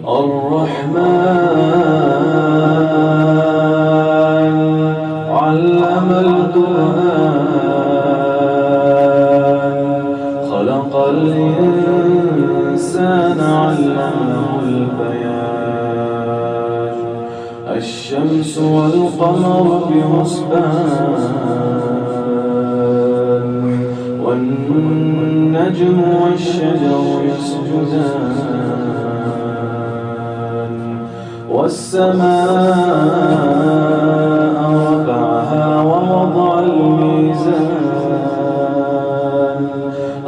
الرحمن علم القرآن خلق الإنسان علمه البيان الشمس والقمر بحسبان والنجم والشجر يسجدان والسماء رفعها ووضع الميزان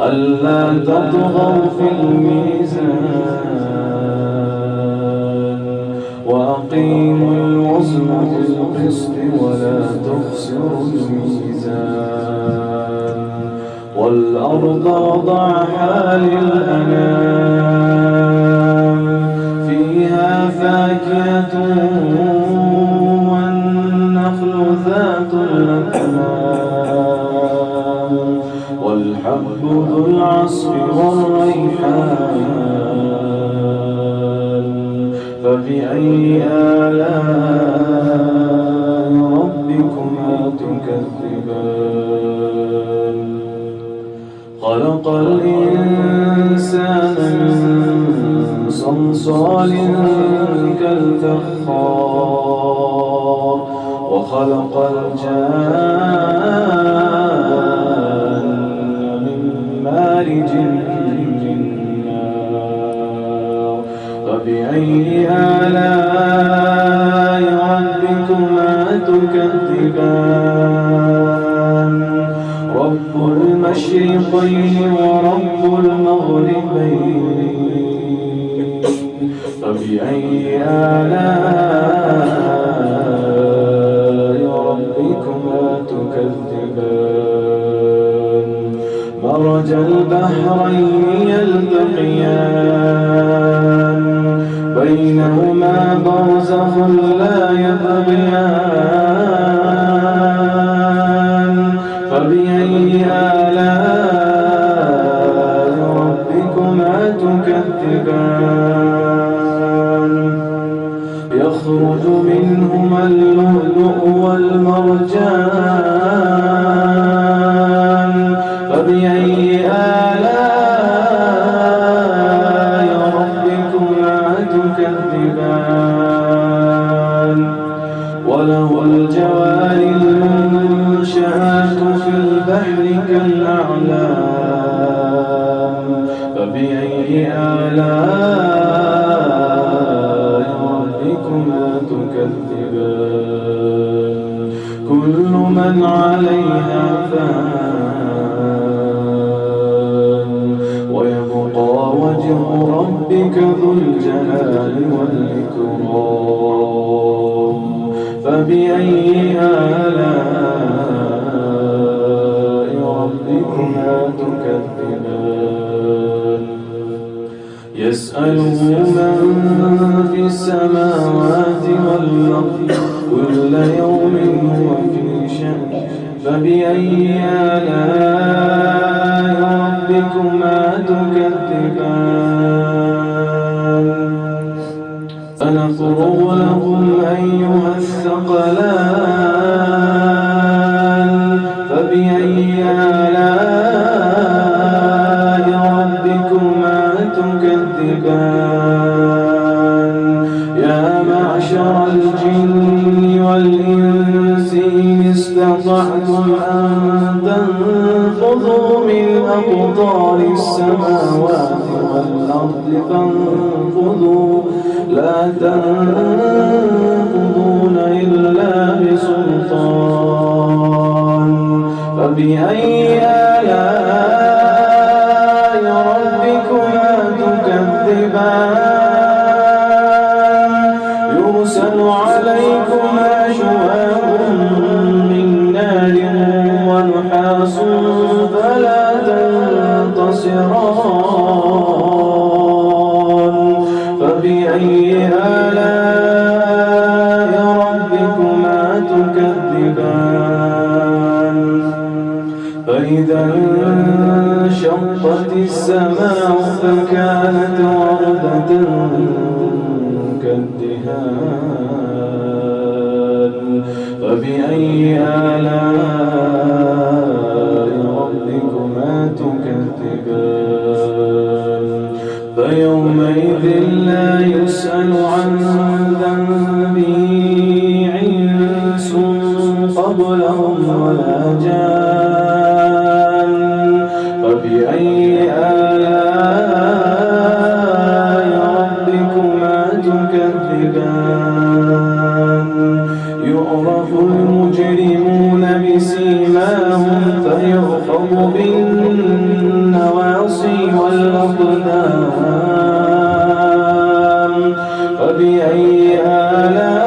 ألا تطغوا في الميزان وأقيموا الوزن بالقسط ولا تخسروا الميزان والأرض وضعها للأنام فيها فاكهة والنخل ذات الأكمام والحب ذو العصف والريحان فبأي آلاء ربكما تكذبان خلق الإنسان من صلصال كالفخار وخلق الجان من مارج من نار فبأي آلاء ربكما تكذبان رب المشرقين ورب المغربين فبأي آلاء ربكما تكذبان مرج البحرين يلتقيان بينهما برزخ لا يبغيان فبأي آلاء ربكما تكذبان يخرج منهما اللؤلؤ والمرجان فبأي آلاء ربكما تكذبان وله الجوار المنشآت في البحر كالأعلام فبأي آلاء ربكما تكذبان كل من عليها فان ويبقى وجه ربك ذو الجلال والإكرام فبأي آلاء ربكما تكذبان يسأله من في السماوات والأرض كل يوم هو في شأن فبأي آلاء ربكما تكذبان سنفرغ لكم أيها الثقلان فبأي آلاء ربكما تكذبان يا معشر الجن والإنس إن استطعتم أن تنفذوا من أقطار السماوات والأرض فانفذوا لا تنفذون إلا بسلطان فبأي آلاء ربكما تكذبان يرسل عليكما شواظ من نار ونحاس فلا تنتصران فبأي آلاء ربكما تكذبان فإذا انشقت السماء فكانت وردة الدهان فبأي آلاء ربكما تكذبان فيومئذ لا يسأل عن ذنبه إنس قبلهم ولا جان فبأي آلاء ربكما تكذبان يعرف المجرمون بسيماهم فيؤخذ بالنواصي والأقدام فبأي آلاء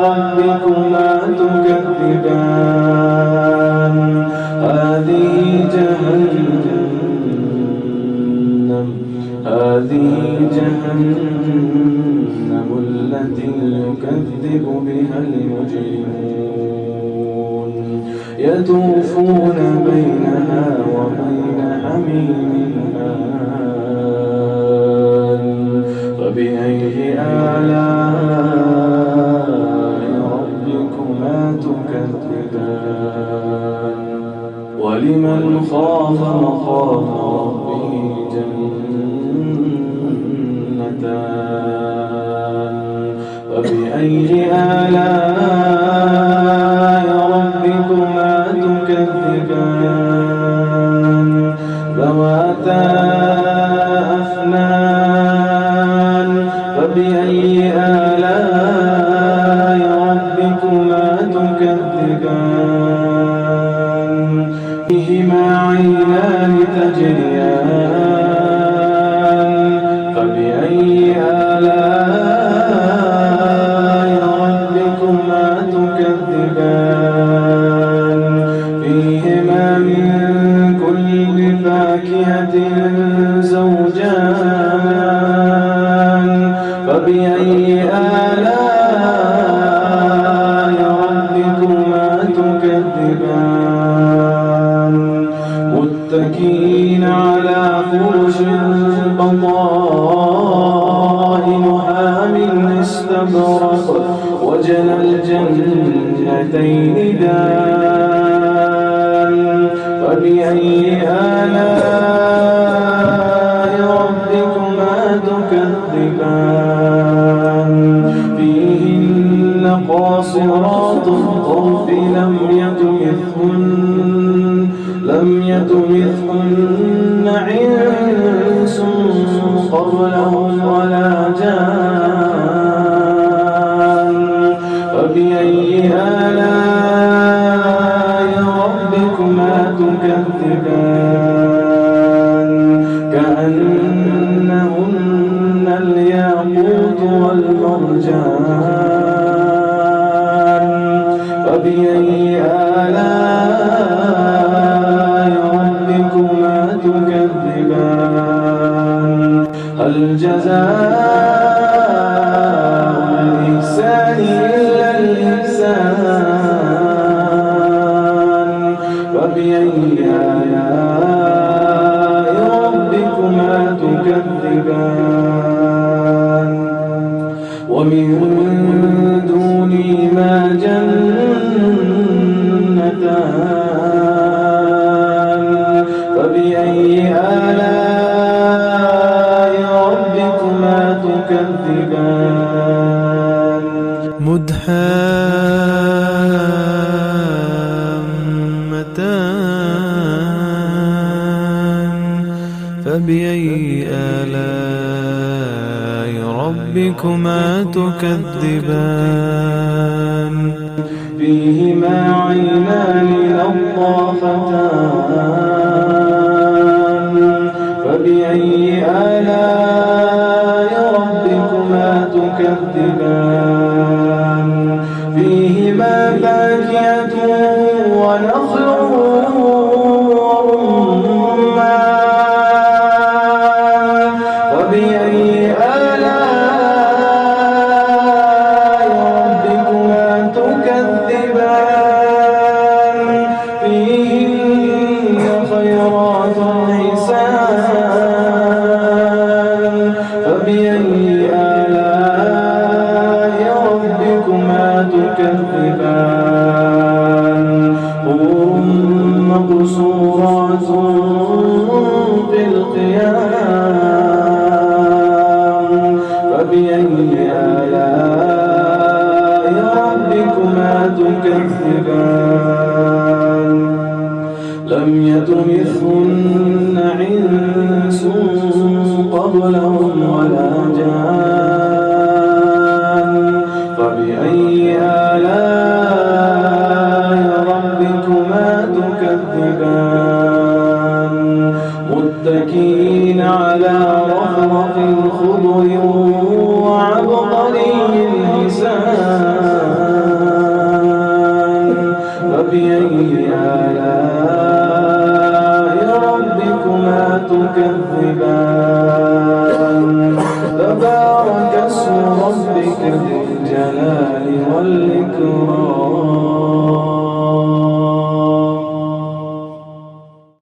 ربكما تكذبان هذه جهنم التي يكذب بها المجرمون يطوفون بينها وبين حميم آن فبأي آلاء ربكما تكذبان ولمن خاف مقام ربه جنتان فبأي آلاء ربكما تكذبان ذواتا أفنان فبأي آلاء ربكما تكذبان فيهما عينان تجريان فبأي آلاء ربكما تكذبان فيهما من كل فاكهة زوجان فبأي آلاء ربكما تكذبان متكئين على فرش بطائنها من استبرق وجنى الجنتين دان فبأي آلاء ربكما تكذبان فيهن قاصرات الطرف لم يطمثهن إنس قبلهم ولا جان فبأي آلاء ربكما تكذبان كأنهن الياقوت والمرجان فبأي آلاء ربكما تكذبان هل جزاء الإحسان إلا الإحسان فبأي آلاء ربكما تكذبان ومن دونهما جنتان فبأي آلاء ربكما تكذبان مدحامتان فبأي آلاء ربكما تكذبان فيهما عينان نضاختان فبأي آلاء ربكما تكذبان فيهما فاكهة ونخل ورمان فبأي آلاء ربكما تكذبان فيهن خيرات حسان فبأي آلاء ربكما تكذبان حور مقصورات في الخيام فبأي آلاء ربكما تكذبان لم يطمثهن إنس قبلهم ولا جان فبأي آلاء ربكما تكذبان متكئين على رفرف خضر وعبقري حسان فبأي آلاء ربكما تكذبان تبارك اسم ربك ذي الجلال والإكرام